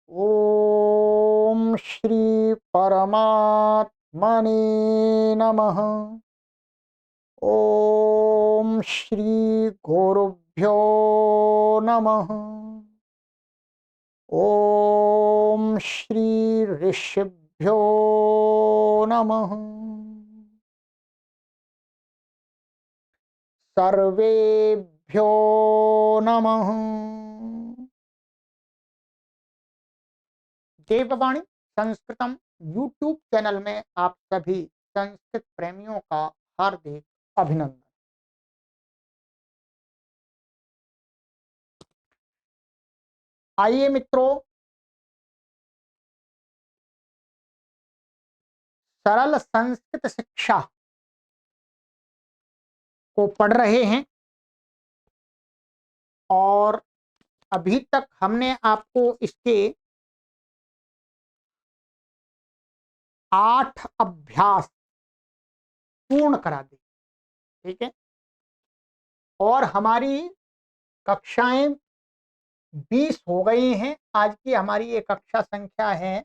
ओम श्री परमात्मने नमः। ओम श्री गुरुभ्यो नमः। ओम श्री ऋषिभ्यो नमः। सर्वेभ्यो नमः। देववाणी संस्कृतम यूट्यूब चैनल में आप सभी संस्कृत प्रेमियों का हार्दिक अभिनंदन। आइए मित्रों, सरल संस्कृत शिक्षा को पढ़ रहे हैं और अभी तक हमने आपको इसके 8 अभ्यास पूर्ण करा दिए। ठीक है, और हमारी कक्षाएं 20 हो गई हैं। आज की हमारी ये कक्षा संख्या है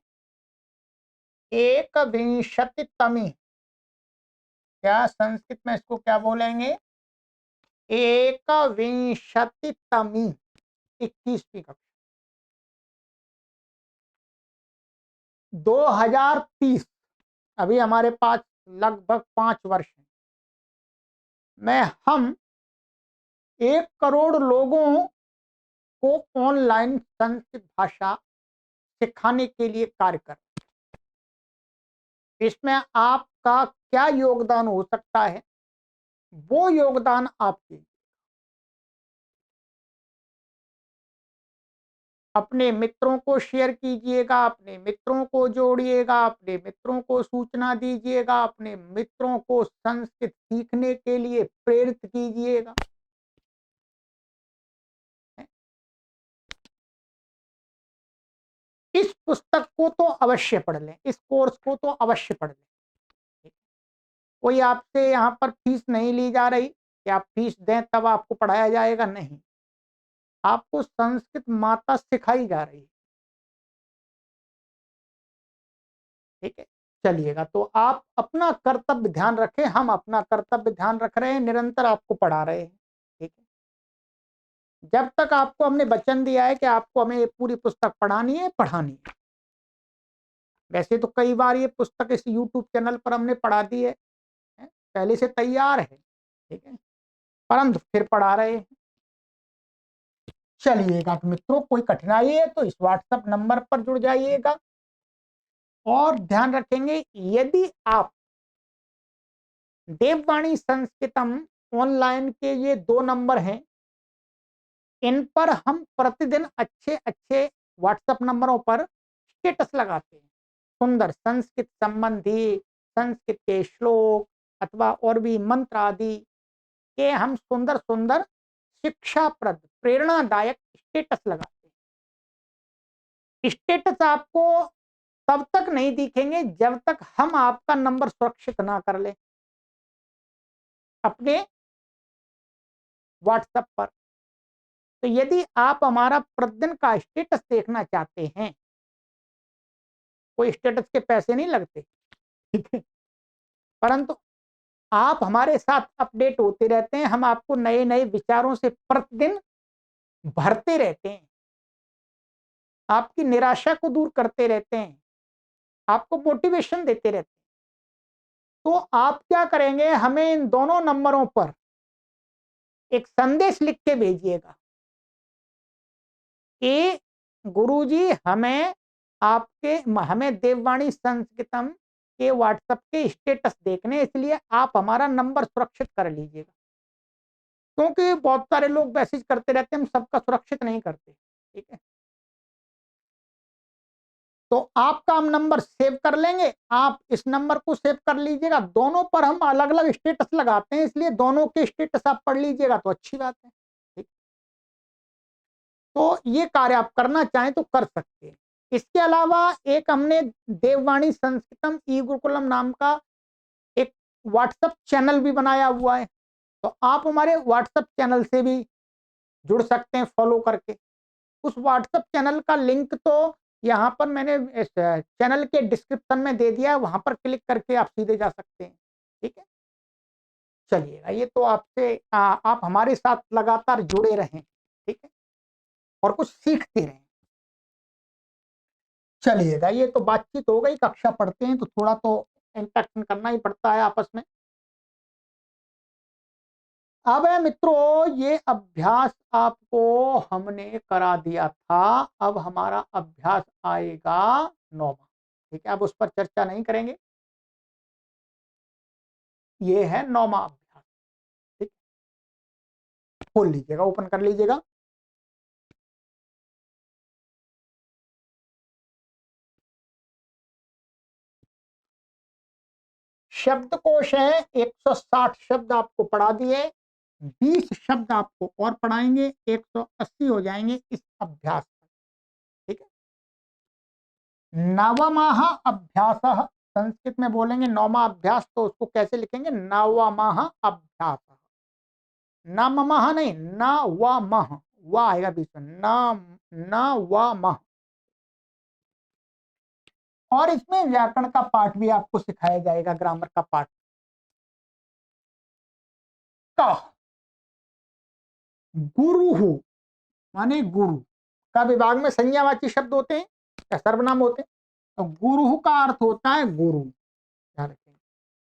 21वीं। क्या संस्कृत में इसको क्या बोलेंगे? 21वीं 21वीं कक्षा 2030। अभी हमारे पास लगभग 5 वर्ष हैं। मैं हम 1 करोड़ लोगों को ऑनलाइन संस्कृत भाषा सिखाने के लिए कार्य कर। इसमें आपका क्या योगदान हो सकता है, वो योगदान आपके अपने मित्रों को शेयर कीजिएगा, अपने मित्रों को जोड़िएगा, अपने मित्रों को सूचना दीजिएगा, अपने मित्रों को संस्कृत सीखने के लिए प्रेरित कीजिएगा। इस पुस्तक को तो अवश्य पढ़ लें, इस कोर्स को तो अवश्य पढ़ लें। कोई आपसे यहाँ पर फीस नहीं ली जा रही कि आप फीस दें तब आपको पढ़ाया जाएगा, नहीं। आपको संस्कृत माता सिखाई जा रही है। ठीक है, चलिएगा। तो आप अपना कर्तव्य ध्यान रखें, हम अपना कर्तव्य ध्यान रख रहे हैं, निरंतर आपको पढ़ा रहे हैं। ठीक है, जब तक आपको हमने वचन दिया है कि आपको हमें ये पूरी पुस्तक पढ़ानी है, पढ़ानी है। वैसे तो कई बार ये पुस्तक इस YouTube चैनल पर हमने पढ़ा दी है, पहले से तैयार है। ठीक है, परंतु फिर पढ़ा रहे हैं। चलिएगा तो मित्रों, कोई कठिनाई है तो इस व्हाट्सएप नंबर पर जुड़ जाइएगा। और ध्यान रखेंगे, यदि आप देववाणी संस्कृतम ऑनलाइन के ये 2 नंबर हैं, इन पर हम प्रतिदिन अच्छे अच्छे व्हाट्सएप नंबरों पर स्टेटस लगाते हैं। सुंदर संस्कृत संबंधी, संस्कृत के श्लोक अथवा और भी मंत्र आदि के हम सुंदर सुंदर शिक्षाप्रद प्रेरणादायक स्टेटस लगाते हैं। स्टेटस आपको तब तक नहीं दिखेंगे जब तक हम आपका नंबर सुरक्षित ना कर लें अपने व्हाट्सएप पर। तो यदि आप हमारा प्रतिदिन का स्टेटस देखना चाहते हैं, कोई स्टेटस के पैसे नहीं लगते, ठीक है, परंतु आप हमारे साथ अपडेट होते रहते हैं, हम आपको नए नए विचारों से प्रतिदिन भरते रहते हैं, आपकी निराशा को दूर करते रहते हैं, आपको मोटिवेशन देते रहते हैं। तो आप क्या करेंगे, हमें इन दोनों नंबरों पर एक संदेश लिख के भेजिएगा कि गुरुजी हमें देववाणी संस्कृतम के व्हाट्सएप के स्टेटस देखने, इसलिए आप हमारा नंबर सुरक्षित कर लीजिएगा। क्योंकि बहुत सारे लोग मैसेज करते रहते हैं, हम सबका सुरक्षित नहीं करते। ठीक है, तो आपका हम नंबर सेव कर लेंगे, आप इस नंबर को सेव कर लीजिएगा। दोनों पर हम अलग अलग स्टेटस लगाते हैं, इसलिए दोनों के स्टेटस आप पढ़ लीजिएगा तो अच्छी बात है। ठीक, तो ये कार्य आप करना चाहें तो कर सकते हैं। इसके अलावा एक हमने देववाणी संस्कृतम ई गुरुकुलम नाम का एक व्हाट्सएप चैनल भी बनाया हुआ है, तो आप हमारे व्हाट्सएप चैनल से भी जुड़ सकते हैं फॉलो करके। उस व्हाट्सएप चैनल का लिंक तो यहाँ पर मैंने इस चैनल के डिस्क्रिप्शन में दे दिया है, वहां पर क्लिक करके आप सीधे जा सकते हैं। ठीक है, चलिएगा, ये तो आपसे आप हमारे साथ लगातार जुड़े रहें, ठीक है, और कुछ सीखते रहें। चलिएगा, ये तो बातचीत हो गई, कक्षा पढ़ते हैं तो थोड़ा तो इंटरेक्शन करना ही पड़ता है आपस में। अब है मित्रों, ये अभ्यास आपको हमने करा दिया था। अब हमारा अभ्यास आएगा 9वां। ठीक है, अब उस पर चर्चा नहीं करेंगे। ये है 9वां अभ्यास। ठीक, खोल लीजिएगा, ओपन कर लीजिएगा। शब्दकोश है, 160 शब्द आपको पढ़ा दिए, 20 शब्द आपको और पढ़ाएंगे, 180 हो जाएंगे इस अभ्यास में। ठीक है, नवमाह अभ्यास, संस्कृत में बोलेंगे 9वां अभ्यास, तो उसको कैसे लिखेंगे? नवमाह अभ्यास। नममह नहीं, न व मह, व आएगा बीच में, न व मह। और इसमें व्याकरण का पाठ भी आपको सिखाया जाएगा, ग्रामर का पाठ। क, गुरु माने गुरु का विभाग में संज्ञावाची शब्द होते हैं या सर्वनाम होते हैं, तो गुरु का अर्थ होता है गुरु। ध्यान रखेंगे,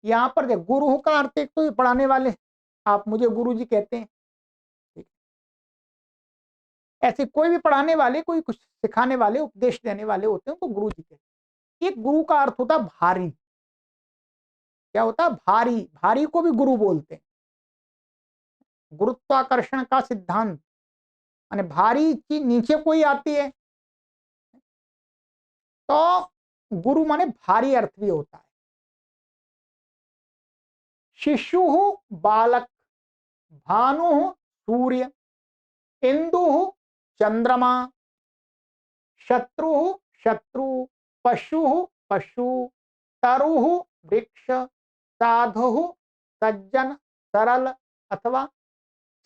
यहाँ पर जो गुरु का अर्थ, एक तो पढ़ाने वाले, आप मुझे गुरु जी कहते हैं, ठीक, ऐसे कोई भी पढ़ाने वाले, कोई कुछ सिखाने वाले, उपदेश देने वाले होते हैं, उनको गुरु जी कहते हैं। एक गुरु का अर्थ होता है भारी। क्या होता है? भारी। भारी को भी गुरु बोलते हैं। गुरुत्वाकर्षण का सिद्धांत, माने भारी चीज नीचे कोई आती है तो गुरु माने भारी अर्थ भी होता है। शिशु बालक, भानु सूर्य, इंदु चंद्रमा, शत्रु शत्रु, पशु पशु, तरु वृक्ष, साधु सज्जन, सरल अथवा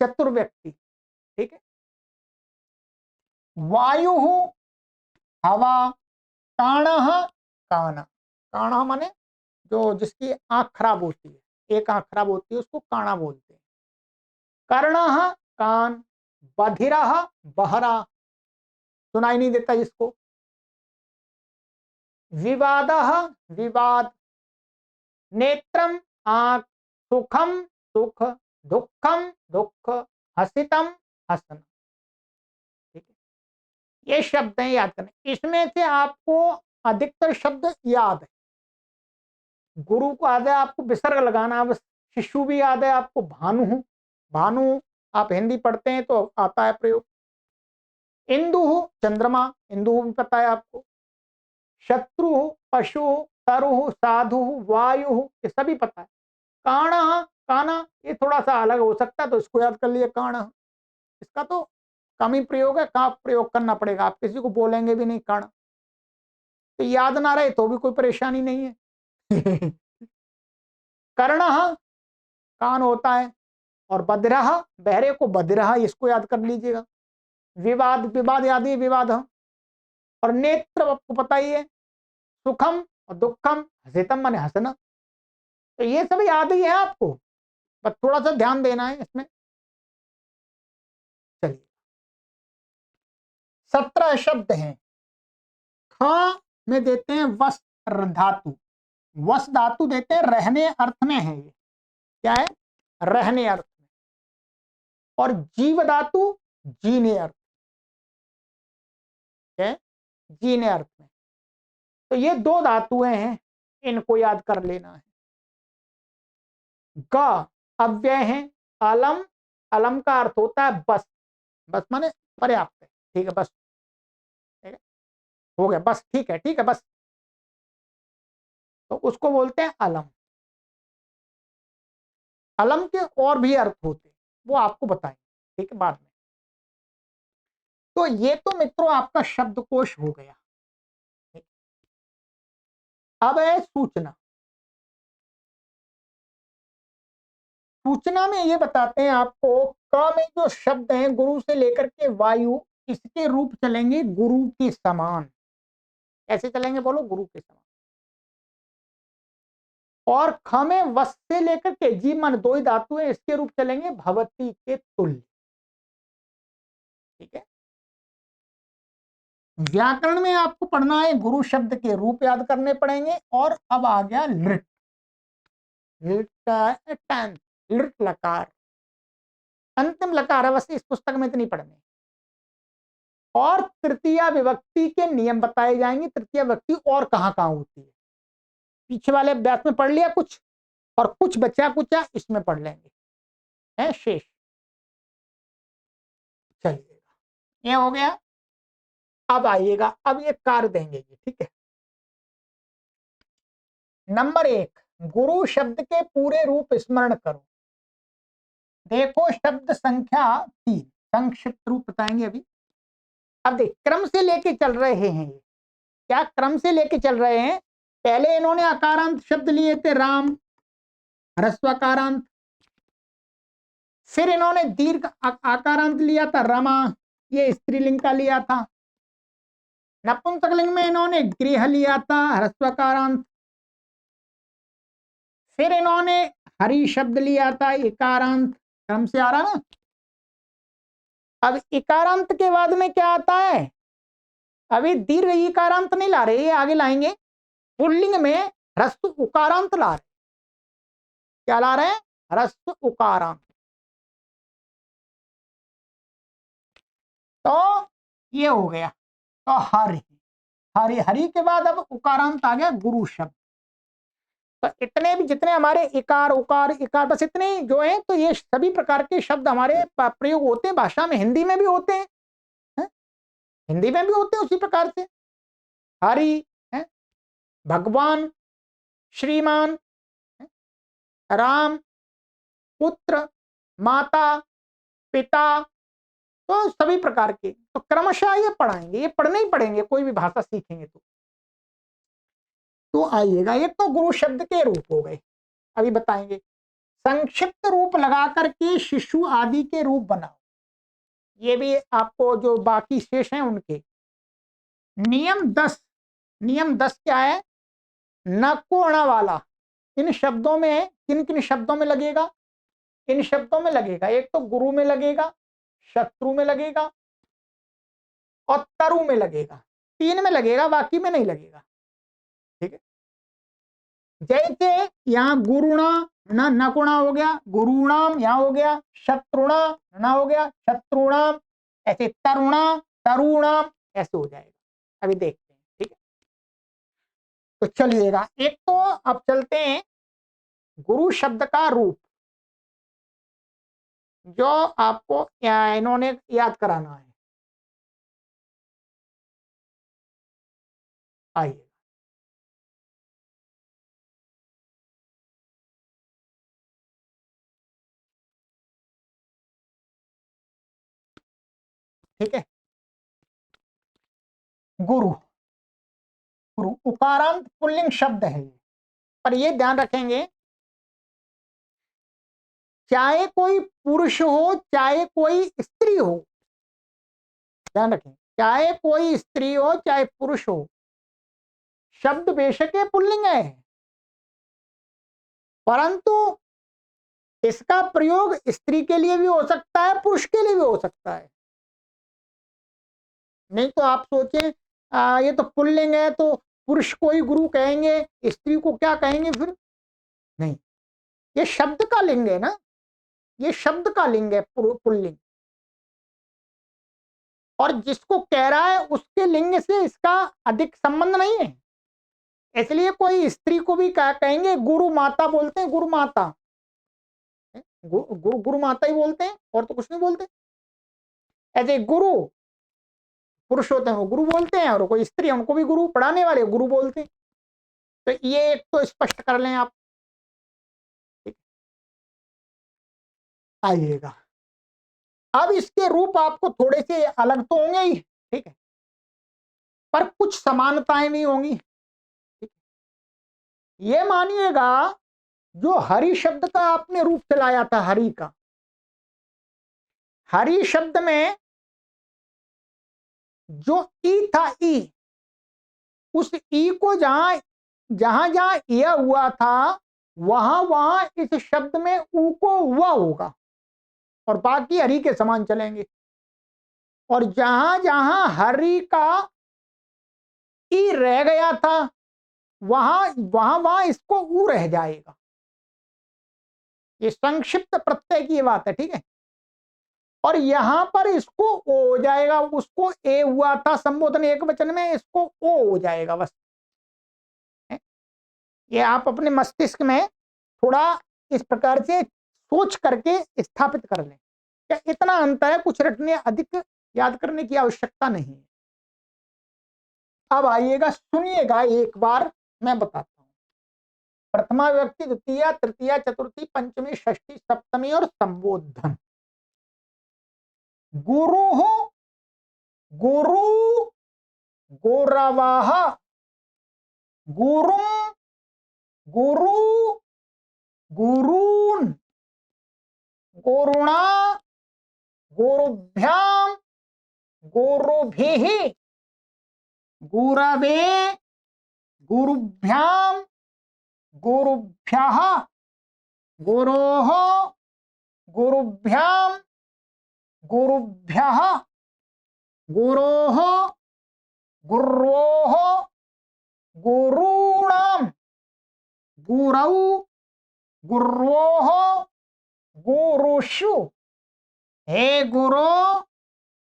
चतुर व्यक्ति। ठीक है, वायु हवा, काण कान, काण माने जो जिसकी आंख खराब होती है, एक आंख खराब होती है उसको काणा बोलते हैं। कर्ण कान, बधिर बहरा, सुनाई नहीं देता जिसको। विवाद विवाद, नेत्रम आंख, सुखम सुख, दुखम दुख, हसितम हसन। ठीक है, ये शब्द हैं, याद करने। इसमें से आपको अधिकतर शब्द याद है। गुरु को याद है आपको विसर्ग लगाना, बस। शिशु भी याद है आपको, भानु, भानु आप हिंदी पढ़ते हैं तो आता है प्रयोग। इंदु चंद्रमा, इंदु भी पता है आपको। शत्रु, पशु, तरु, साधु, वायु, ये सभी पता है। काण, काना ये थोड़ा सा अलग हो सकता है, तो इसको याद कर लिए काण। इसका तो कम ही प्रयोग है, कहाँ प्रयोग करना पड़ेगा, आप किसी को बोलेंगे भी नहीं काण, तो याद ना रहे तो भी कोई परेशानी नहीं है। कर्ण कान होता है, और बधिरह, बहरे को बधिरह, इसको याद कर लीजिएगा। विवाद, विवाद याद है, विवाद। और नेत्र आपको पता ही है, सुखम और दुखम, हसितम माने हंसना, तो ये सब याद ही है आपको, बस थोड़ा सा ध्यान देना है इसमें। चलिए, 17 शब्द हैं। ख में देते हैं वस्त्र धातु, वस धातु देते हैं, रहने अर्थ में है ये। क्या है? रहने अर्थ में। और जीव धातु जीने अर्थ, है जीने अर्थ में। तो ये दो धातुएं हैं, इनको याद कर लेना है। ग अव्यय है। अलम, अलम का अर्थ होता है बस, बस माने पर्याप्त है, ठीक है, बस, ठीक है, हो गया, बस, ठीक है, ठीक है, बस, तो उसको बोलते हैं अलम। अलम के और भी अर्थ होते हैं, वो आपको बताएंगे, ठीक है, बाद में। तो ये तो मित्रों आपका शब्दकोश हो गया। अब है सूचना। सूचना में ये बताते हैं आपको, क में जो शब्द हैं गुरु से लेकर के वायु, इसके रूप चलेंगे गुरु के समान। कैसे चलेंगे बोलो? गुरु के समान। और ख में वस से लेकर के जी मन दो ही धातु है, इसके रूप चलेंगे भवती के तुल्य। ठीक है। व्याकरण में आपको पढ़ना है, गुरु शब्द के रूप याद करने पड़ेंगे। और अब आ गया लिट, लिट लकार, अंतिम लकार है, बस इस पुस्तक में इतनी पढ़नी। और तृतीया विभक्ति के नियम बताए जाएंगे, तृतीया विभक्ति और कहां कहां होती है। पीछे वाले अभ्यास में पढ़ लिया कुछ, और कुछ बचा कुचा इसमें पढ़ लेंगे, है शेष। चलिएगा, ये हो गया। अब आइएगा, अब ये कार्य देंगे ये, ठीक है। नंबर 1, गुरु शब्द के पूरे रूप स्मरण करो। देखो शब्द संख्या 3, संक्षिप्त रूप बताएंगे अभी। अब देख, क्रम से लेके चल रहे हैं ये। क्या क्रम से लेके चल रहे हैं? पहले इन्होंने आकारांत शब्द लिए थे, राम, ह्रस्वकारांत। फिर इन्होंने दीर्घ आकारांत लिया था, रमा, ये स्त्रीलिंग का लिया था। नपुंसकलिंग में इन्होंने गृह लिया था, ह्रस्वकारांत। फिर इन्होंने हरि शब्द लिया था, इकारांत। क्रम से आ रहा ना। अब इकारांत के बाद में क्या आता है? अभी दीर्घ इकारांत नहीं ला रहे, ये आगे लाएंगे। पुल्लिंग में ह्रस्व उकारांत ला रहे। क्या ला रहे हैं? ह्रस्व उकारांत। तो ये हो गया। तो हरि, हरि, हरि के बाद अब उकारांत आ गया गुरु शब्द। तो इतने भी जितने हमारे इकार उकार इकार, बस इतने जो है, तो ये सभी प्रकार के शब्द हमारे प्रयोग होते हैं भाषा में, हिंदी में भी होते हैं, है? हिंदी में भी होते हैं उसी प्रकार से। हरि है, भगवान, श्रीमान, है? राम, पुत्र, माता, पिता, तो सभी प्रकार के। तो क्रमशः ये पढ़ाएंगे, ये पढ़ने ही पढ़ेंगे, कोई भी भाषा सीखेंगे तो आइएगा। एक तो गुरु शब्द के रूप हो गए, अभी बताएंगे। संक्षिप्त रूप लगा करके शिशु आदि के रूप बनाओ, ये भी आपको जो बाकी शेष हैं उनके। नियम 10, नियम 10 क्या है? न को अणा वाला इन शब्दों में, किन किन शब्दों में लगेगा? इन शब्दों में लगेगा। एक तो गुरु में लगेगा, शत्रु में लगेगा, और तरु में लगेगा। 3 में लगेगा, बाकी में नहीं लगेगा। ठीक है। जैसे यहाँ गुरुणा न नकुणा हो गया, गुरुणाम यहाँ हो गया, शत्रुणा न हो गया, शत्रुणाम। ऐसे तरुणा, तरुणाम, ऐसे हो जाएगा। अभी देखते हैं, ठीक है। तो चलिएगा, एक तो अब चलते हैं गुरु शब्द का रूप, जो आपको इन्होंने याद कराना है। आइए, ठीक है। गुरु, गुरु उकारांत पुल्लिंग शब्द है ये, पर ये ध्यान रखेंगे, चाहे कोई पुरुष हो चाहे कोई स्त्री हो, ध्यान रखें, चाहे कोई स्त्री हो चाहे पुरुष हो, शब्द बेशक है पुल्लिंग है, परंतु इसका प्रयोग स्त्री के लिए भी हो सकता है, पुरुष के लिए भी हो सकता है। नहीं तो आप सोचें, ये तो पुल्लिंग है तो पुरुष को ही गुरु कहेंगे, स्त्री को क्या कहेंगे फिर? नहीं, ये शब्द का लिंग है ना, ये शब्द का लिंग है पुल्लिंग, और जिसको कह रहा है उसके लिंग से इसका अधिक संबंध नहीं है। इसलिए कोई स्त्री को भी कहेंगे गुरु माता, बोलते हैं गुरु माता, गुरु माता ही बोलते हैं, और तो कुछ नहीं बोलते। ऐसे गुरु पुरुष होते हैं वो गुरु बोलते हैं, और कोई स्त्री है उनको भी गुरु, पढ़ाने वाले गुरु बोलते हैं। तो ये एक तो स्पष्ट कर लें आप। आइएगा, अब इसके रूप आपको थोड़े से अलग तो होंगे ही, ठीक है, पर कुछ समानताएं भी होंगी। ये मानिएगा, जो हरि शब्द का आपने रूप चलाया था, हरि का, हरि शब्द में जो ई था, ई, उस ई को जहां जहां जहां यह हुआ था वहां वहां इस शब्द में ऊ को हुआ होगा और बाकी हरि के समान चलेंगे। और जहां जहां हरि का ई रह गया था वहां वहां वहां इसको ऊ रह जाएगा। ये संक्षिप्त प्रत्यय की बात है, ठीक है। और यहां पर इसको ओ हो जाएगा, उसको ए हुआ था संबोधन एक वचन में, इसको ओ हो जाएगा बस। ये आप अपने मस्तिष्क में थोड़ा इस प्रकार से सोच करके स्थापित कर लें। क्या इतना अंतर है, कुछ रटने अधिक याद करने की आवश्यकता नहीं है। अब आइएगा, सुनिएगा एक बार मैं बताता हूं। प्रथमा विभक्ति, द्वितीय, तृतीय, चतुर्थी, पंचमी, षष्ठी, सप्तमी और संबोधन। गुरु हो, गुरु, गुरवाह, गुरुम, गुरु, गुरून्, गुरुणा, गुरुभ्याम, गुरुभिः, गुरवे, गुरुभ्याम, गुरुभ्यः, गुरोः, गुरुभ्याम, गुरुभ्यः, गुरोः, गुर्वोः, गुरूणां, गुरौ, गुर्वोः, गुरुषु। हे गुरो,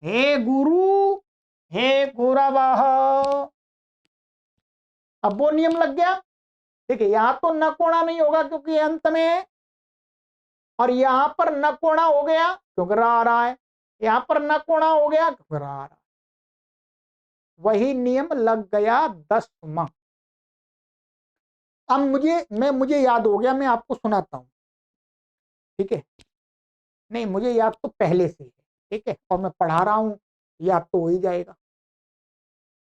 हे गुरु, हे गुरवः। अब वो नियम लग गया। देखिए यहां तो न कोणा नहीं होगा क्योंकि अंत में है, और यहां पर न कोणा हो गया क्योंकि रा आ रहा है, यहां पर न कोणा हो गया क्योंकि रा आ रहा है। वही नियम लग गया 10वां। अब मुझे याद हो गया, मैं आपको सुनाता हूं, ठीक है। नहीं मुझे याद तो पहले से है, ठीक है, और मैं पढ़ा रहा हूं, याद तो हो ही जाएगा।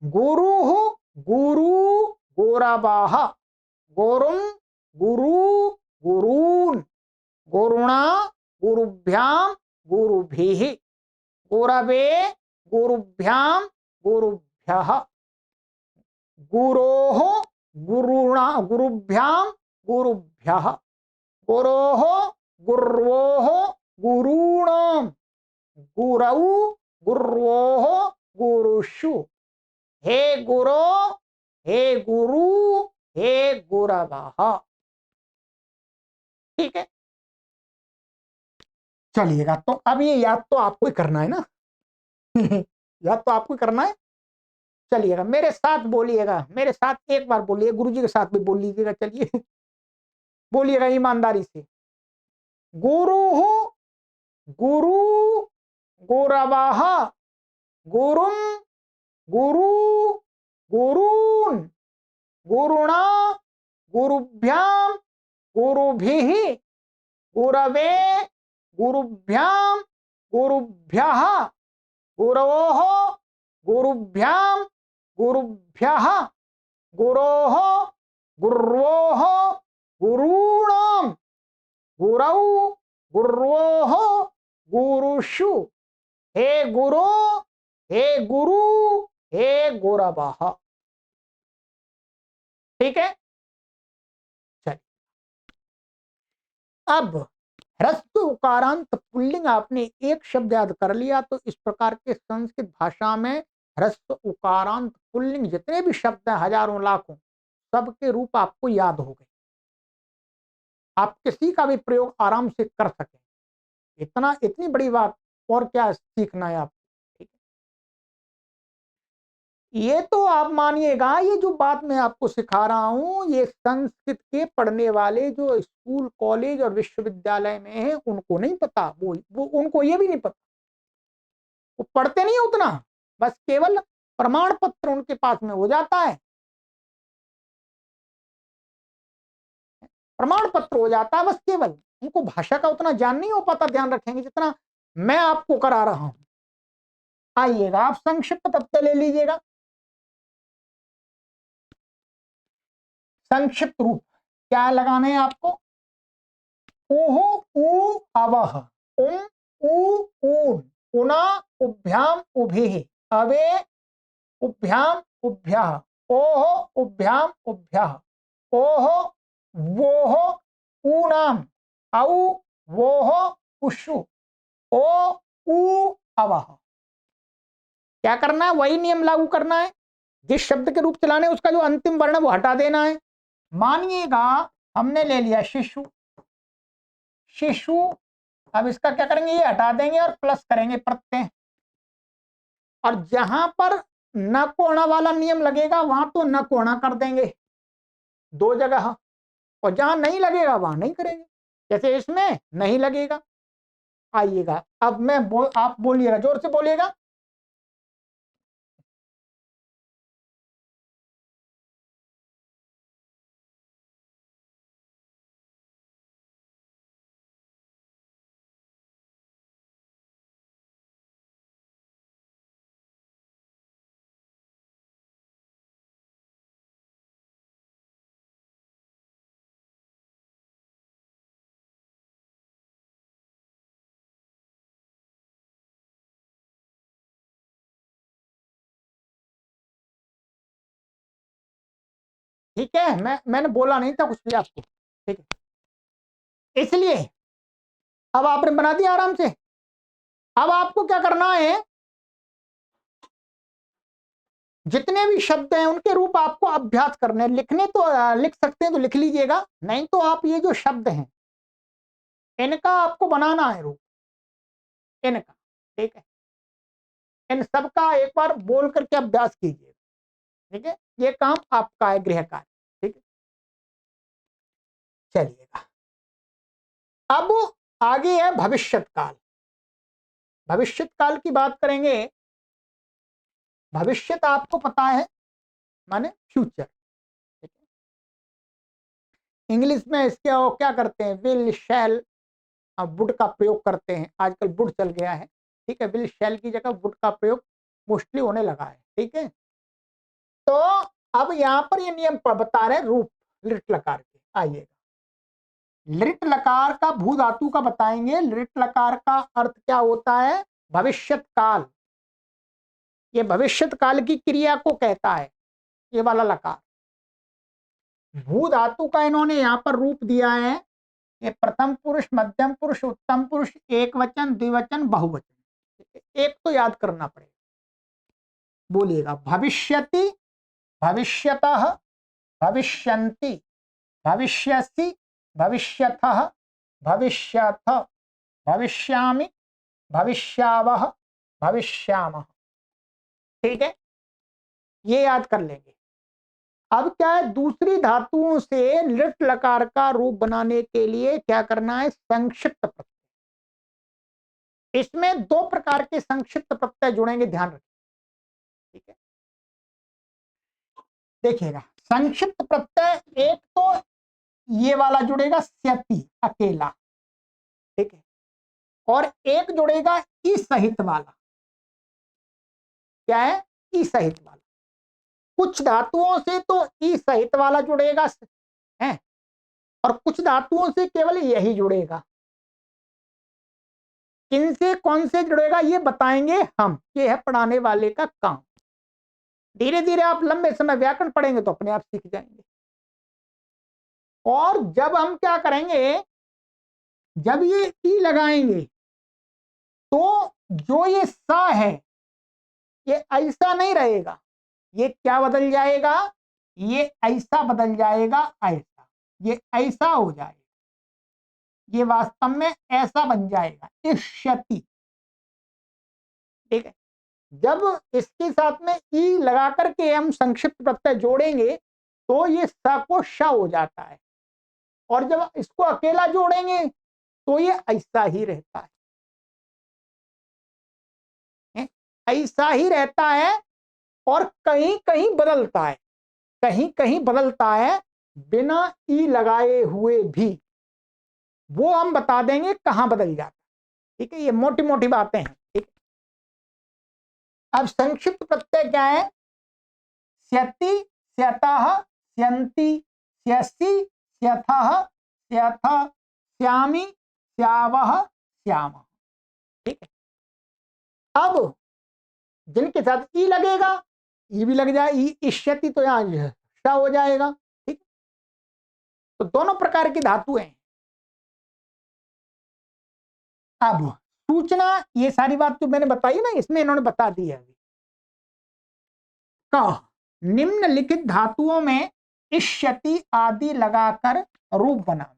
गुरु हो, गुरु, गोराबाह, गुरुम, गुरु, गुरून, गुरुणा, गुरुभ्याम, गुरुभिः, गुरवे, गुरुभ्याम, गुरुभ्यः, गुरोः, गुरुणा, गुरुभ्याम, गुरुभ्यः, गुरोः, गुर्वोः, गुरूणां, गुरौ, गुर्वोः, गुरुषु। हे गुरो, हे गुरु, हे गुरवः। ठीक है, चलिएगा। तो अब ये याद तो आपको ही करना है ना याद तो आपको ही करना है। चलिएगा मेरे साथ बोलिएगा, मेरे साथ एक बार बोलिए, गुरुजी के साथ भी बोल लीजिएगा। चलिए बोलिएगा ईमानदारी से। गुरु, गुरु, गुरवः, गुरुम, गुरु, गुरून्, गुरुणा, गुरुभ्याम, गुरुभिः, गुरवे, गुरुभ्याम, गुरुभ्यः, गुरोः, गुरुभ्याम, गुरुभ्यः, गुरोः, गुर्वोः, गुरूणां, गुरौ, गुर्वोः, गुरुषु। हे गुरो, हे गुरु, हे गुरवः। ठीक है, चलिए। अब ह्रस्व उकारांत पुल्लिंग आपने एक शब्द याद कर लिया तो इस प्रकार के संस्कृत भाषा में ह्रस्व उकारांत पुल्लिंग जितने भी शब्द हैं, हजारों लाखों, सबके रूप आपको याद हो गए। आप किसी का भी प्रयोग आराम से कर सकें, इतनी बड़ी बात और क्या सीखना है आपको। ठीक है, ये तो आप मानिएगा, ये जो बात मैं आपको सिखा रहा हूं ये संस्कृत के पढ़ने वाले जो स्कूल कॉलेज और विश्वविद्यालय में है उनको नहीं पता, वो उनको ये भी नहीं पता, वो पढ़ते नहीं उतना, बस केवल प्रमाण पत्र उनके पास में हो जाता है, प्रमाण पत्र हो जाता है बस, केवल उनको भाषा का उतना ज्ञान नहीं हो पाता। ध्यान रखेंगे जितना मैं आपको करा रहा हूं। आइएगा आप संक्षिप्त प्रत्यय ले लीजिएगा। संक्षिप्त रूप क्या लगाने हैं आपको? ऊहु, ऊ, अवह, उम, ऊ, ऊन, उना, उभ्याम, उभिः, अवे, उभ्याम, उभ्यः, ओहो उभ्याम उभ्यः, ओहो वोहो ऊनाम, औ वोहो उषु, ओ ऊ अवः। क्या करना है? वही नियम लागू करना है। जिस शब्द के रूप चलाने उसका जो अंतिम वर्ण वो हटा देना है। मानिएगा हमने ले लिया शिशु, शिशु, अब इसका क्या करेंगे? ये हटा देंगे और प्लस करेंगे प्रत्यय। और जहां पर न कोणा वाला नियम लगेगा वहां तो न कोणा कर देंगे, दो जगह। और जहां नहीं लगेगा वहां नहीं करेंगे, जैसे इसमें नहीं लगेगा। आइएगा अब आप बोलिएगा, जोर से बोलिएगा। ठीक है, मैंने बोला नहीं था कुछ भी आपको, ठीक है। इसलिए अब आपने बना दिया आराम से। अब आपको क्या करना है? जितने भी शब्द हैं उनके रूप आपको अभ्यास करने हैं। लिखने तो लिख सकते हैं तो लिख लीजिएगा, नहीं तो आप ये जो शब्द हैं इनका आपको बनाना है रूप, इनका। ठीक है, इन सबका एक बार बोल करके अभ्यास कीजिए। ठीक है, ये काम आपका है, गृह कार्य। ठीक है, चलिएगा। अब आगे है भविष्यत काल। भविष्यत काल की बात करेंगे। भविष्यत आपको पता है माने फ्यूचर। इंग्लिश में इसके वो क्या करते हैं? विल, शैल, वुड का प्रयोग करते हैं। आजकल वुड चल गया है, ठीक है। विल शैल की जगह वुड का प्रयोग मोस्टली होने लगा है, ठीक है। तो अब यहां पर ये नियम बता रहे रूप लिट लकार के। आइएगा, लिट लकार का भू धातु का बताएंगे। लिट लकार का अर्थ क्या होता है? भविष्यत काल। ये भविष्यत काल की क्रिया को कहता है, ये वाला लकार। भू धातु का इन्होंने यहां पर रूप दिया है। ये प्रथम पुरुष, मध्यम पुरुष, उत्तम पुरुष, एक वचन, द्विवचन, बहुवचन। एक तो याद करना पड़ेगा। बोलिएगा, भविष्यति, भविष्यतः, भविष्यन्ति, भविष्यसि, भविष्यथः, भविष्यथ, भविष्यामि, भविष्यावः, भविष्यामः। ठीक है, ये याद कर लेंगे। अब क्या है? दूसरी धातुओं से लिट लकार का रूप बनाने के लिए क्या करना है? संक्षिप्त प्रत्यय। इसमें दो प्रकार के संक्षिप्त प्रत्यय जुड़ेंगे, ध्यान रखिए। ठीक है, देखिएगा, संक्षिप्त प्रत्यय एक तो ये वाला जुड़ेगा स्यति, अकेला। ठीक है, और एक जुड़ेगा ई सहित वाला। क्या है? ई सहित वाला। कुछ धातुओं से तो ई सहित वाला जुड़ेगा है, और कुछ धातुओं से केवल यही जुड़ेगा। किनसे कौन से जुड़ेगा ये बताएंगे हम। ये है पढ़ाने वाले का काम। धीरे धीरे आप लंबे समय व्याकरण पढ़ेंगे तो अपने आप सीख जाएंगे। और जब हम क्या करेंगे, जब ये ई लगाएंगे तो जो ये सा है ये ऐसा नहीं रहेगा। ये क्या बदल जाएगा? ये ऐसा बदल जाएगा, ऐसा। ये ऐसा हो जाएगा, ये वास्तव में ऐसा बन जाएगा, इष्यति। ठीक है, जब इसके साथ में ई लगा करके हम संक्षिप्त प्रत्यय जोड़ेंगे तो ये स को श हो जाता है, और जब इसको अकेला जोड़ेंगे तो ये ऐसा ही रहता है। ऐसा ही रहता है, और कहीं कहीं बदलता है, कहीं कहीं बदलता है बिना ई लगाए हुए भी। वो हम बता देंगे कहां बदल जाता है। ठीक है, ये मोटी मोटी बातें हैं। ठीक, अब संक्षिप्त प्रत्यय क्या है? स्यति, स्यतः, स्यन्ति, स्यसि, स्यथः, स्यथ, स्यामि, स्यावः, स्यामः। ठीक है, अब जिनके साथ ई लगेगा ई भी लग जाए, ई इष्यति तो यहाँ श हो जाएगा। ठीक, तो दोनों प्रकार की धातुएं हैं। अब सूचना, ये सारी बात तो मैंने बताई ना, इसमें इन्होंने बता दी है। कह निम्नलिखित धातुओं में इष्यति आदि लगाकर रूप बनावे।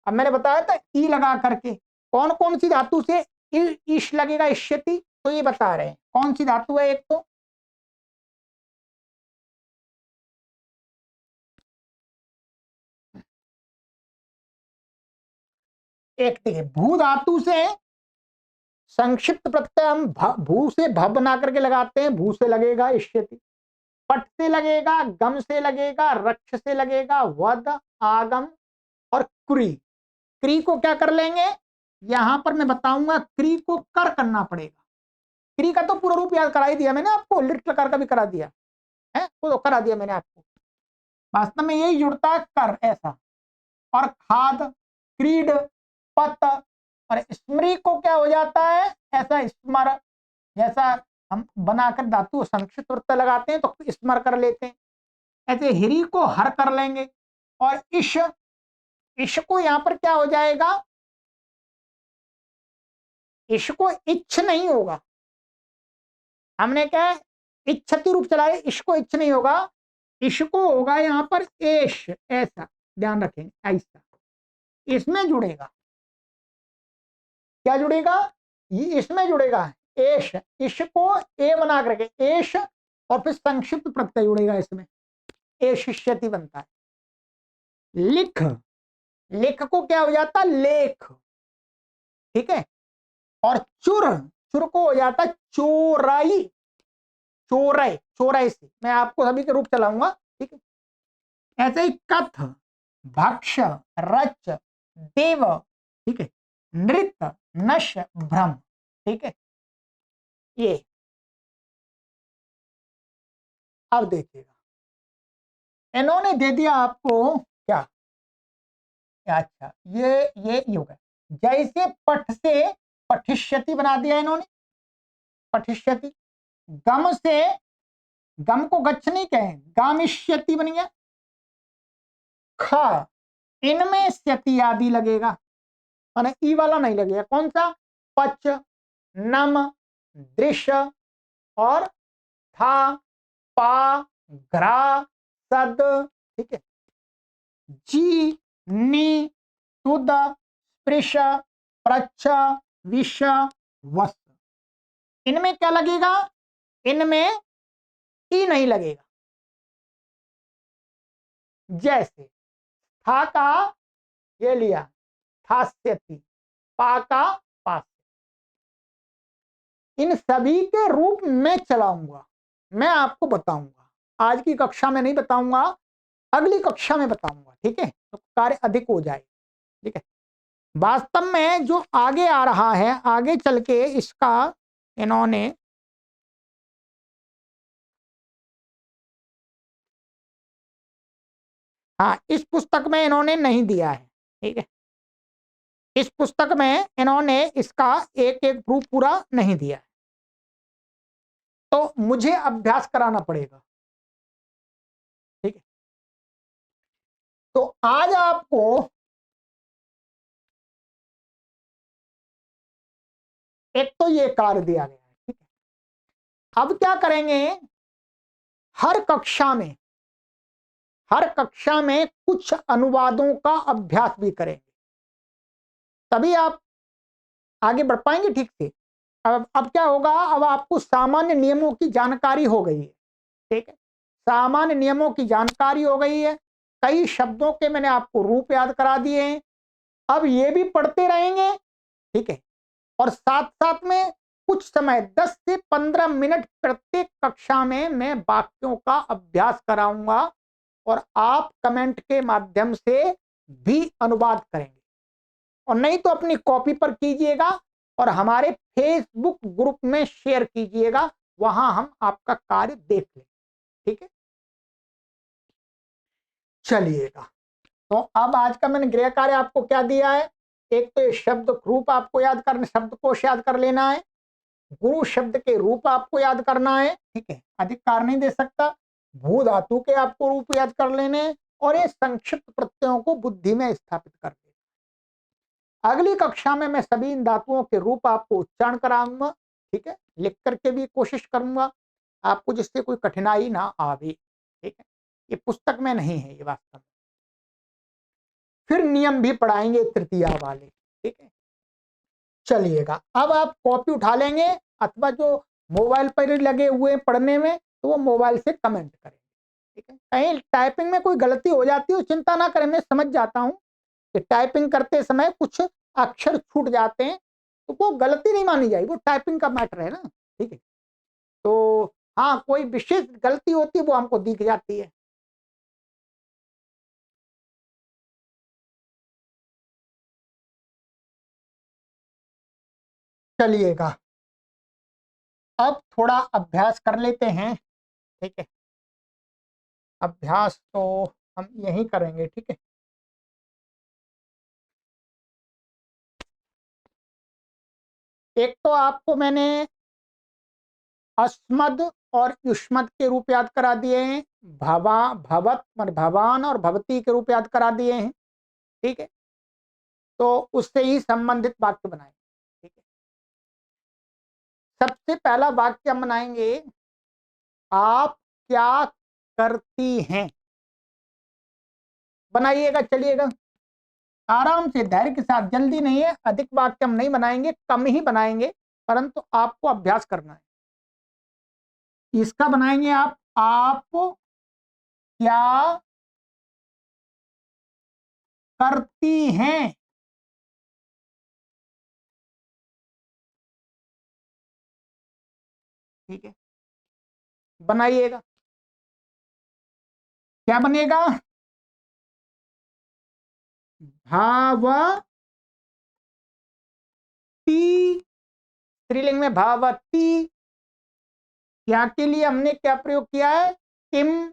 अब मैंने बताया था ई लगा करके, कौन कौन सी धातु से इश लगेगा, इष्यति, तो ये बता रहे हैं कौन सी धातु है। एक तो एक देखिए, भू धातु से संक्षिप्त प्रत्यय हम भू से भ बना करके लगाते हैं, भू से लगेगा इष्यति। पट से लगेगा, गम से लगेगा, रक्ष से लगेगा, वद, आगम और क्री। क्री को क्या कर लेंगे, यहां पर मैं बताऊंगा, क्री को कर करना पड़ेगा। क्री का तो पूरा रूप याद करा ही दिया मैंने आपको, लिट लकार का भी करा दिया है, वो तो करा दिया मैंने आपको। वास्तव में यही जुड़ता है कर, ऐसा। और खाद, क्रीड, पत और स्मृति को क्या हो जाता है, ऐसा स्मर, जैसा हम बनाकर धातु संक्षिप्त प्रत्यय लगाते हैं तो स्मर कर लेते हैं, ऐसे हिरी को हर कर लेंगे। और इश, इश को यहां पर क्या हो जाएगा, इश को इच्छ नहीं होगा, हमने क्या इच्छति रूप चला है, इश को इच्छ नहीं होगा, इश को होगा यहां पर एश, ऐसा ध्यान रखेंगे, ऐसा इसमें जुड़ेगा। क्या जुड़ेगा, ये इसमें जुड़ेगा, एश, इश को ए बना करके एश, और फिर संक्षिप्त प्रत्यय जुड़ेगा इसमें, एशिष्यति बनता है। लिख, लिख को क्या हो जाता, लेख। ठीक है, और चुर, चुर को हो जाता चोराई, चोराई, चोराई से मैं आपको सभी के रूप चलाऊंगा। ठीक है, ऐसे ही कथ, भक्ष, रच, देव, ठीक है, नृत्य, नश, भ्रम। ठीक है, ये अब देखिएगा, इन्होंने दे दिया आपको क्या, अच्छा ये होगा, जैसे पठ से पठिष्यति बना दिया इन्होंने, पठिष्यति। गम से, गम को गच्छ नहीं कहें, गामिष्यति बन गया। ख, इनमें स्यति आदि लगेगा, माने ई वाला नहीं लगेगा, कौन सा, पच, नम, दृश्य और था, पा, ग्रा, सद। ठीक है, जी, नी, तुद, स्पृश, प्रच्छ, विष, वस्त, इनमें क्या लगेगा, इनमें ई नहीं लगेगा। जैसे था का ये लिया, थास्यति, पा का पास, इन सभी के रूप में चलाऊंगा, मैं आपको बताऊंगा, आज की कक्षा में नहीं बताऊंगा, अगली कक्षा में बताऊंगा। ठीक है, तो कार्य अधिक हो जाए। ठीक है, वास्तव में जो आगे आ रहा है, आगे चल के इसका इन्होंने हाँ, इस पुस्तक में इन्होंने नहीं दिया है। ठीक है, इस पुस्तक में इन्होंने इसका एक एक प्रूफ पूरा नहीं दिया है, तो मुझे अभ्यास कराना पड़ेगा। ठीक है, तो आज आपको एक तो ये कार्य दिया गया है। ठीक है, अब क्या करेंगे, हर कक्षा में, हर कक्षा में कुछ अनुवादों का अभ्यास भी करेंगे, तभी आप आगे बढ़ पाएंगे ठीक से। अब क्या होगा, अब आपको सामान्य नियमों की जानकारी हो गई है। ठीक है, सामान्य नियमों की जानकारी हो गई है, कई शब्दों के मैंने आपको रूप याद करा दिए हैं, अब ये भी पढ़ते रहेंगे। ठीक है, और साथ साथ में कुछ समय 10 से 15 मिनट प्रत्येक कक्षा में मैं वाक्यों का अभ्यास कराऊंगा, और आप कमेंट के माध्यम से भी अनुवाद करेंगे, और नहीं तो अपनी कॉपी पर कीजिएगा और हमारे फेसबुक ग्रुप में शेयर कीजिएगा, वहां हम आपका कार्य देख लें। ठीक है, चलिएगा, तो अब आज का मैंने गृह कार्य आपको क्या दिया है, एक तो ये शब्द रूप आपको याद करना, शब्दकोश याद कर लेना है, गुरु शब्द के रूप आपको याद करना है, ठीक है, अधिक कार नहीं दे सकता। भू धातु के आपको रूप याद कर लेने, और ये संक्षिप्त प्रत्ययों को बुद्धि में स्थापित कर लेना। अगली कक्षा में मैं सभी इन धातुओं के रूप आपको उच्चारण कराऊंगा, ठीक है, लिख करके भी कोशिश करूंगा आपको, जिससे कोई कठिनाई ना आवे, ठीक है। ये पुस्तक में नहीं है ये वास्तव में। फिर नियम भी पढ़ाएंगे तृतीया वाले, ठीक है। चलिएगा, अब आप कॉपी उठा लेंगे, अथवा जो मोबाइल पर लगे हुए पढ़ने में, तो वो मोबाइल से कमेंट करेंगे, ठीक है। कहीं टाइपिंग में कोई गलती हो जाती है, चिंता ना करें, मैं समझ जाता हूं कि टाइपिंग करते समय कुछ अक्षर छूट जाते हैं, तो वो गलती नहीं मानी जाएगी, वो टाइपिंग का मैटर है ना, ठीक है। तो हाँ, कोई विशेष गलती होती है वो हमको दिख जाती है। चलिएगा, अब थोड़ा अभ्यास कर लेते हैं, ठीक है। अभ्यास तो हम यही करेंगे, ठीक है। एक तो आपको मैंने अस्मद और युष्मद के रूप याद करा दिए हैं, भवा भवत भवान और भवती के रूप याद करा दिए हैं, ठीक है। तो उससे ही संबंधित वाक्य बनाएंगे, ठीक है। सबसे पहला वाक्य हम बनाएंगे, आप क्या करती हैं। बनाइएगा, चलिएगा, आराम से, धैर्य के साथ, जल्दी नहीं है। अधिक वाक्य हम नहीं बनाएंगे, कम ही बनाएंगे, परंतु आपको अभ्यास करना है। इसका बनाएंगे आप क्या करती हैं। ठीक है, बनाइएगा। क्या बनेगा? भावती, स्त्रीलिंग में भावती। क्या के लिए हमने क्या प्रयोग किया है? किम।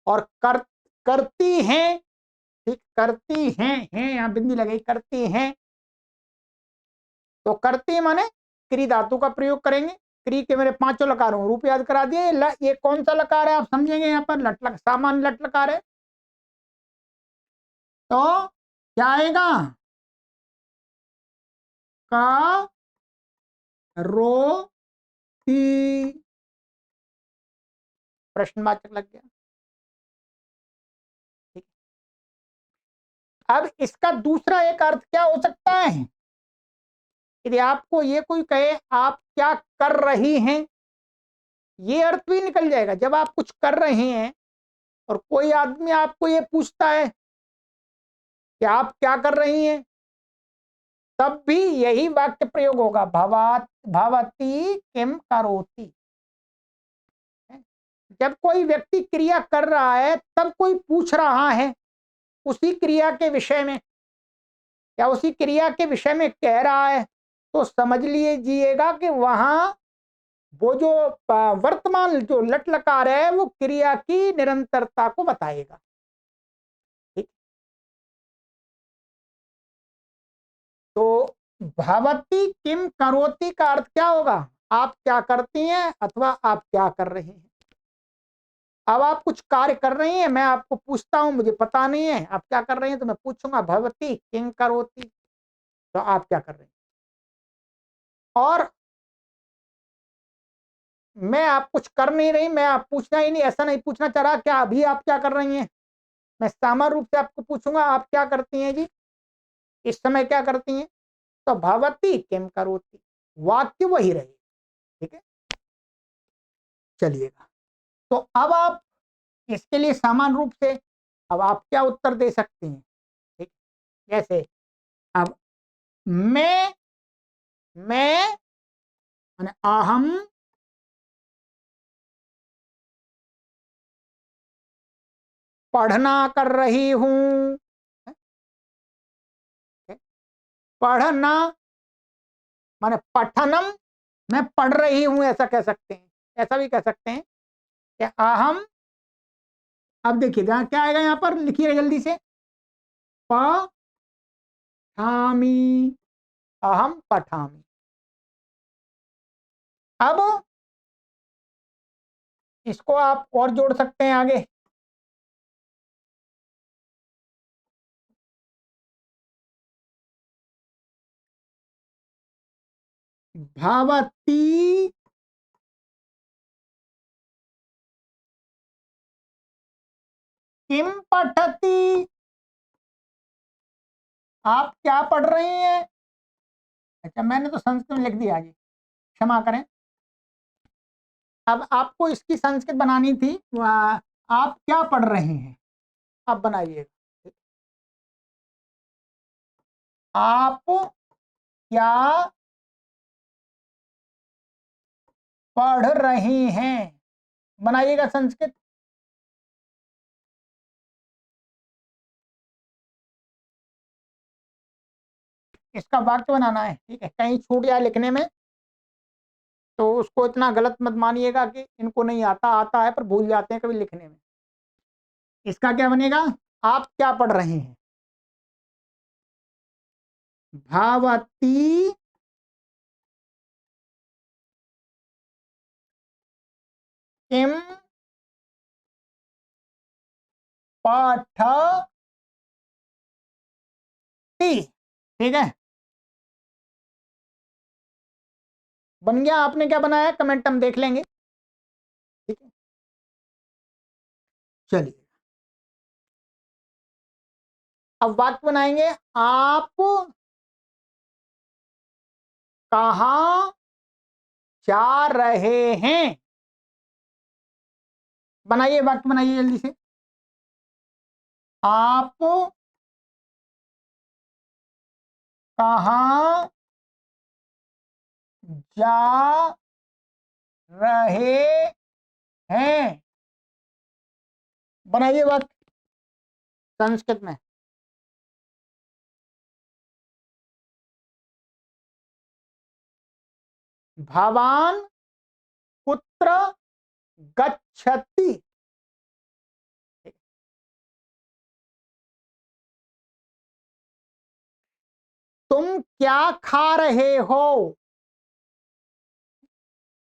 और करती हैं, ठीक, करती हैं यहां बिंदी लगेगी, करती हैं। तो करती माने क्री धातु का प्रयोग करेंगे। क्री के मेरे पांचों लकार हूं, रूप याद करा दिए। ये कौन सा लकार है आप समझेंगे, यहाँ पर सामान्य लट लकार है। तो क्या आएगा? का रो ती, प्रश्नवाचक लग गया, ठीक। अब इसका दूसरा एक अर्थ क्या हो सकता है? यदि आपको ये कोई कहे आप क्या कर रही हैं, ये अर्थ भी निकल जाएगा। जब आप कुछ कर रहे हैं और कोई आदमी आपको ये पूछता है कि आप क्या कर रही हैं, तब भी यही वाक्य प्रयोग होगा, भवती किम करोति। जब कोई व्यक्ति क्रिया कर रहा है, तब कोई पूछ रहा है उसी क्रिया के विषय में, या उसी क्रिया के विषय में कह रहा है, तो समझ लीजिएगा कि वहां वो जो वर्तमान जो लट लकार है, वो क्रिया की निरंतरता को बताएगा, ठीक। तो भवती किम करोति का अर्थ क्या होगा? आप क्या करती हैं, अथवा आप क्या कर रहे हैं। अब आप कुछ कार्य कर रही हैं, मैं आपको पूछता हूं, मुझे पता नहीं है आप क्या कर रही हैं, तो मैं पूछूंगा भवती किम करोति, तो आप क्या कर रही हैं। और मैं आप कुछ कर नहीं रही, मैं आप पूछना ही नहीं, ऐसा नहीं पूछना चाह रहा क्या अभी आप क्या कर रही हैं। मैं सामान्य रूप से आपको पूछूंगा आप क्या करती हैं जी, इस समय क्या करती हैं। तो भवती किम करोति, वाक्य वही रहे, ठीक है। चलिएगा, तो अब आप इसके लिए सामान्य रूप से अब आप क्या उत्तर दे सकते हैं, ठीक। जैसे अब मैं माने अहम पढ़ना कर रही हूं, पढ़ना माने पठनम, मैं पढ़ रही हूं, ऐसा कह सकते हैं। ऐसा भी कह सकते हैं कि अहम, अब देखिए क्या आएगा यहाँ पर, लिखिएगा जल्दी से, प गच्छामि, अहम पठामि। अब इसको आप और जोड़ सकते हैं आगे। भवती किम पठति, आप क्या पढ़ रही हैं? अच्छा, मैंने तो संस्कृत में लिख दिया जी, क्षमा करें। अब आपको इसकी संस्कृत बनानी थी। आप क्या पढ़ रहे हैं, आप बनाइएगा। आप क्या पढ़ रहे हैं, बनाइएगा संस्कृत। इसका वाक्य बनाना है, ठीक है। कहीं छूट जाए लिखने में तो उसको इतना गलत मत मानिएगा कि इनको नहीं आता, आता है पर भूल जाते हैं कभी लिखने में। इसका क्या बनेगा, आप क्या पढ़ रहे हैं? भावती किम पठति, ठीक है। बन गया। आपने क्या बनाया कमेंट हम देख लेंगे, ठीक है। चलिए अब वाक्य बनाएंगे। आप कहाँ जा रहे हैं, बनाइए वाक्य बनाइए जल्दी से। आप कहाँ जा रहे हैं, बनाइए वाक्य संस्कृत में। भवान कुत्र गच्छति, तुम क्या खा रहे हो,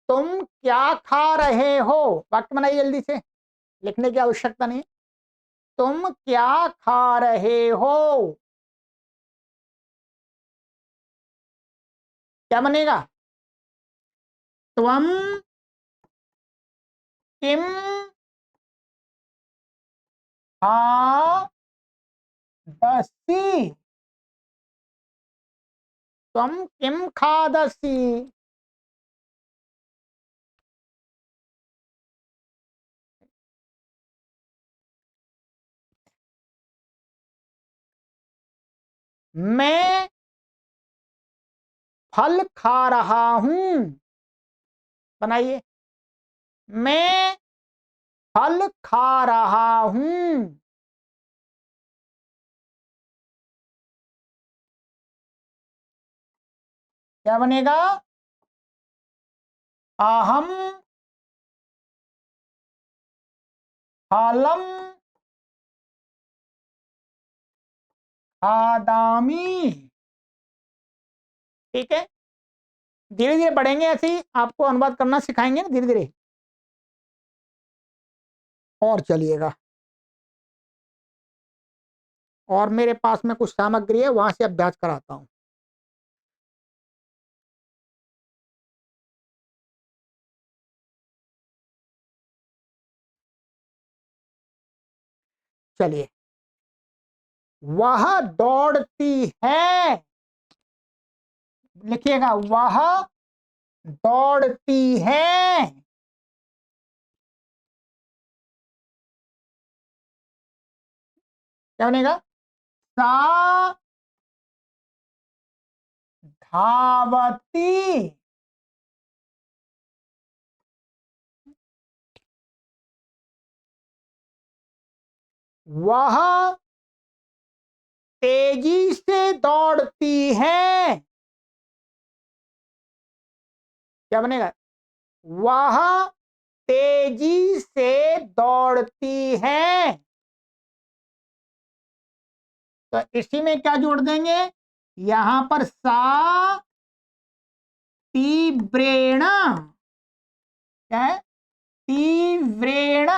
तुम क्या खा रहे हो, वाक्य बनाइए जल्दी से, लिखने की आवश्यकता नहीं। तुम क्या खा रहे हो, क्या बनेगा, त्वम किम खादसि, त्वम किम खादसि। मैं फल खा रहा हूं, बनाइए। मैं फल खा रहा हूं, क्या बनेगा, अहम फलम खादामी, ठीक है। धीरे धीरे पढ़ेंगे, ऐसे ही आपको अनुवाद करना सिखाएंगे ना धीरे धीरे। और चलिएगा, और मेरे पास में कुछ सामग्री है, वहां से अभ्यास कराता हूं। चलिए, वह दौड़ती है, लिखिएगा, वह दौड़ती है, क्या बनेगा, सा धावती, वह तेजी से दौड़ती है, क्या बनेगा, वह तेजी से दौड़ती है। तो इसी में क्या जोड़ देंगे, यहां पर सा तीव्रेण, क्या है, तीव्रेण,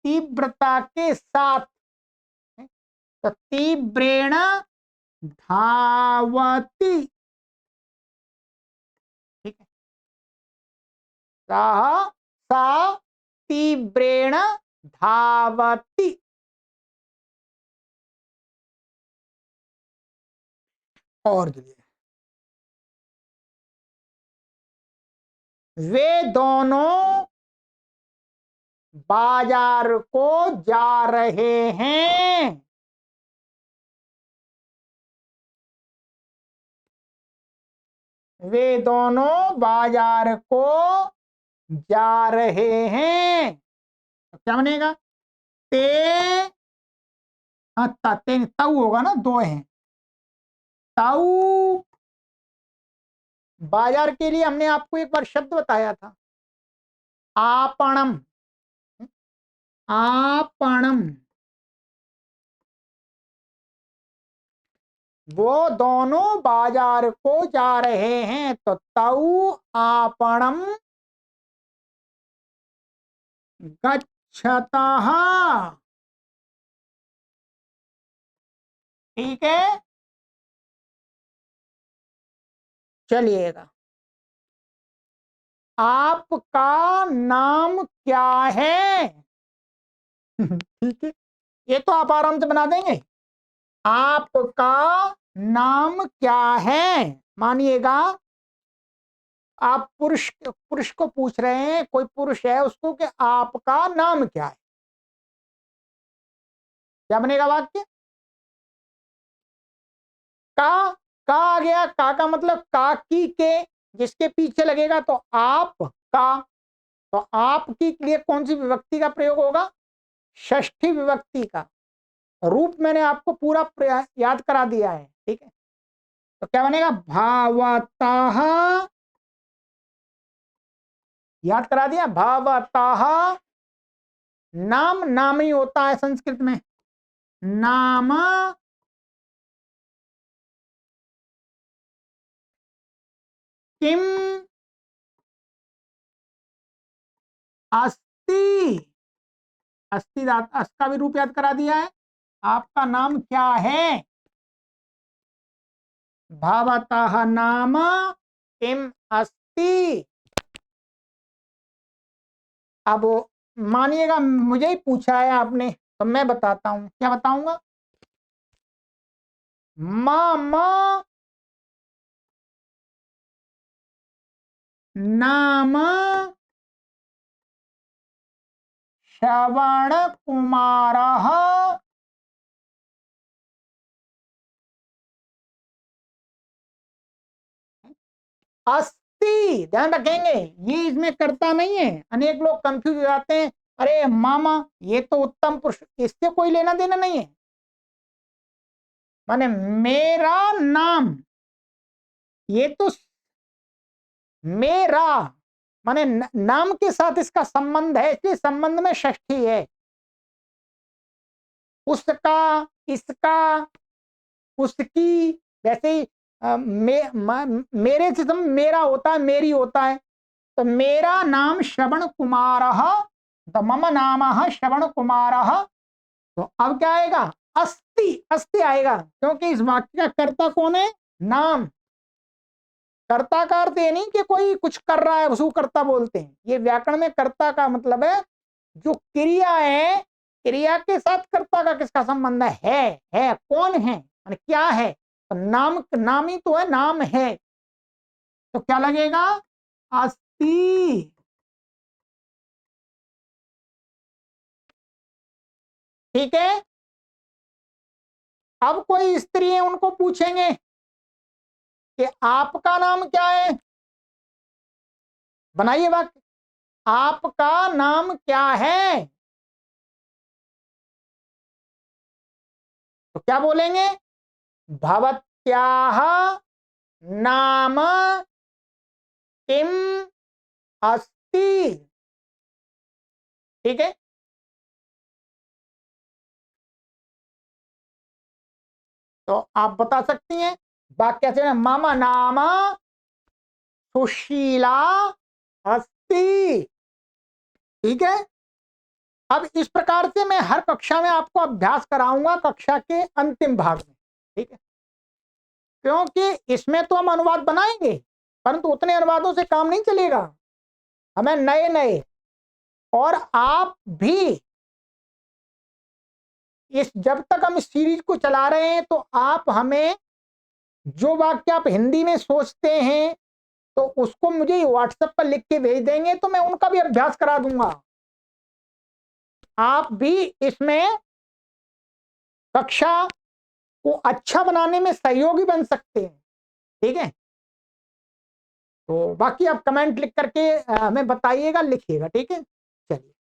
तीव्रता के साथ, तो तीव्रेण धावती, ठीक है, सह सा तीव्रेण धावती। और के लिए वे दोनों बाजार को जा रहे हैं। वे दोनों बाजार को जा रहे हैं, तो क्या बनेगा, ते, हाँ ते ताऊ होगा ना, दो हैं, ताऊ। बाजार के लिए हमने आपको एक बार शब्द बताया था, आपणम, आपणम। वो दोनों बाजार को जा रहे हैं, तो तौ आपणम गच्छतः, ठीक है। चलिएगा, आपका नाम क्या है? ठीक है, ये तो आप आराम से बना देंगे। आपका नाम क्या है, मानिएगा आप पुरुष पुरुष को पूछ रहे हैं, कोई पुरुष है उसको, कि आपका नाम क्या है, क्या बनेगा वाक्य? का आ गया, का मतलब का की के, जिसके पीछे लगेगा तो आप का, तो आप की लिए कौन सी विभक्ति का प्रयोग होगा? षष्ठी विभक्ति का। रूप मैंने आपको पूरा याद करा दिया है, ठीक है। तो क्या बनेगा, भावतः, याद करा दिया, भावतः। नाम नाम ही होता है संस्कृत में, नाम किम अस्ति, अस्ति अस का भी रूप याद करा दिया है। आपका नाम क्या है, भवतः नाम किम अस्ति। अब मानिएगा मुझे ही पूछा है आपने, तो मैं बताता हूं, क्या बताऊंगा, मम नाम श्रवण कुमारः, अस्ति। ध्यान रखेंगे, ये इसमें करता नहीं है, अनेक लोग कंफ्यूज हो जाते हैं, अरे मामा ये तो उत्तम पुरुष, इससे कोई लेना देना नहीं है। माने मेरा नाम, ये तो मेरा माने नाम के साथ इसका संबंध है, इसलिए संबंध में षष्ठी है। उसका, इसका, उसकी, वैसे ही मेरे से तुम मेरा होता है, मेरी होता है, तो मेरा नाम श्रवण कुमार, तो मम नाम श्रवण कुमार। तो अब क्या आएगा, अस्ति, अस्ति आएगा, क्योंकि इस वाक्य का कर्ता कौन है, नाम। कर्ता का अर्थ ये नहीं कि कोई कुछ कर रहा है उसको कर्ता बोलते हैं, ये व्याकरण में कर्ता का मतलब है जो क्रिया है, क्रिया के साथ कर्ता का किसका संबंध है कौन है, क्या है, तो नाम, नाम ही तो है, नाम है, तो क्या लगेगा, अस्ति, ठीक है। अब कोई स्त्री है, उनको पूछेंगे कि आपका नाम क्या है, बनाइए वाक्य, आपका नाम क्या है, तो क्या बोलेंगे, भवत्याः नाम किम अस्ति, ठीक है। तो आप बता सकती हैं वाक्य से मम नाम सुशीला अस्ति। ठीक है, अब इस प्रकार से मैं हर कक्षा में आपको अभ्यास कराऊंगा, कक्षा के अंतिम भाग में। ठीक है, क्योंकि इसमें तो हम अनुवाद बनाएंगे, परंतु उतने अनुवादों से काम नहीं चलेगा, हमें नए नए, और आप भी इस जब तक हम इस सीरीज को चला रहे हैं तो आप हमें जो वाक्य आप हिंदी में सोचते हैं तो उसको मुझे व्हाट्सएप पर लिख के भेज देंगे, तो मैं उनका भी अभ्यास करा दूंगा। आप भी इसमें कक्षा को अच्छा बनाने में सहयोगी बन सकते हैं। ठीक है, तो बाकी आप कमेंट लिख करके हमें बताइएगा, लिखिएगा। ठीक है, चलिए,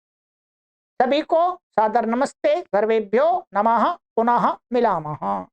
सभी को सादर नमस्ते, सर्वेभ्यो नमः, पुनः मिलामः।